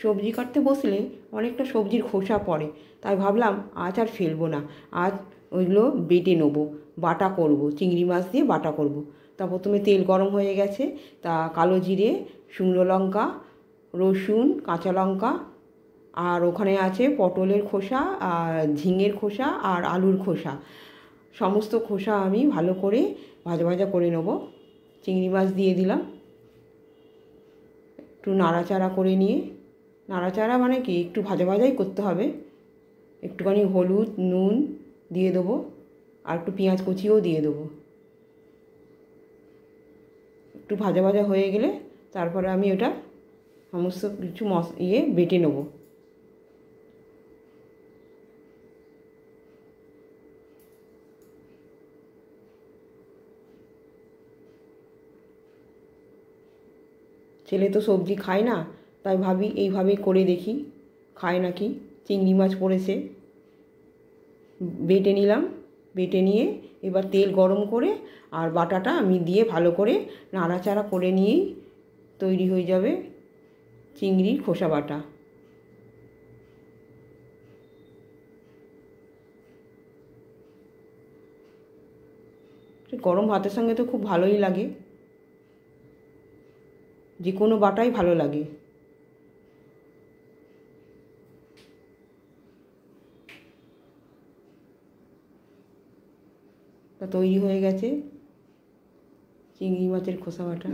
সবজি কাটতে বসলে অনেকটা সবজির খোসা পড়ে, তাই ভাবলাম আজ আর ফেলবো না, আজ ওইগুলো বেটে নেবো, বাটা করব, চিংড়ি মাছ দিয়ে বাটা করব। তা প্রথমে তেল গরম হয়ে গেছে, তা কালো জিরে, শুকনো লঙ্কা, রসুন, কাঁচা লঙ্কা, আর ওখানে আছে পটলের খোসা আর ঝিঙের খোসা আর আলুর খোসা, সমস্ত খোসা আমি ভালো করে ভাজা ভাজা করে নেব। চিংড়ি মাছ দিয়ে দিলাম, একটু নাড়াচাড়া করে নিয়ে, নাড়াচাড়া মানে কি একটু ভাজা ভাজাই করতে হবে, একটুখানি হলুদ নুন দিয়ে দেবো, আর একটু পেঁয়াজ কুচিও দিয়ে দেবো। একটু ভাজা ভাজা হয়ে গেলে তারপরে আমি ওটা সমস্ত কিছু বেটে নেব। ছেলে তো সবজি খায় না, তাই ভাবি এইভাবে করে দেখি খায় নাকি। চিংড়ি মাছ পড়েছে, বেটে নিলাম, বেটে নিয়ে এবার তেল গরম করে আর বাটাটা আমি দিয়ে ভালো করে নাড়াচাড়া করে নিয়েই তৈরি হয়ে যাবে চিংড়ির খোসা বাটা। গরম ভাতের সঙ্গে তো খুব ভালোই লাগে, যে কোনো বাটাই ভালো লাগে। তা তৈরি হয়ে গেছে চিংড়ি মাছের খোসা বাটা।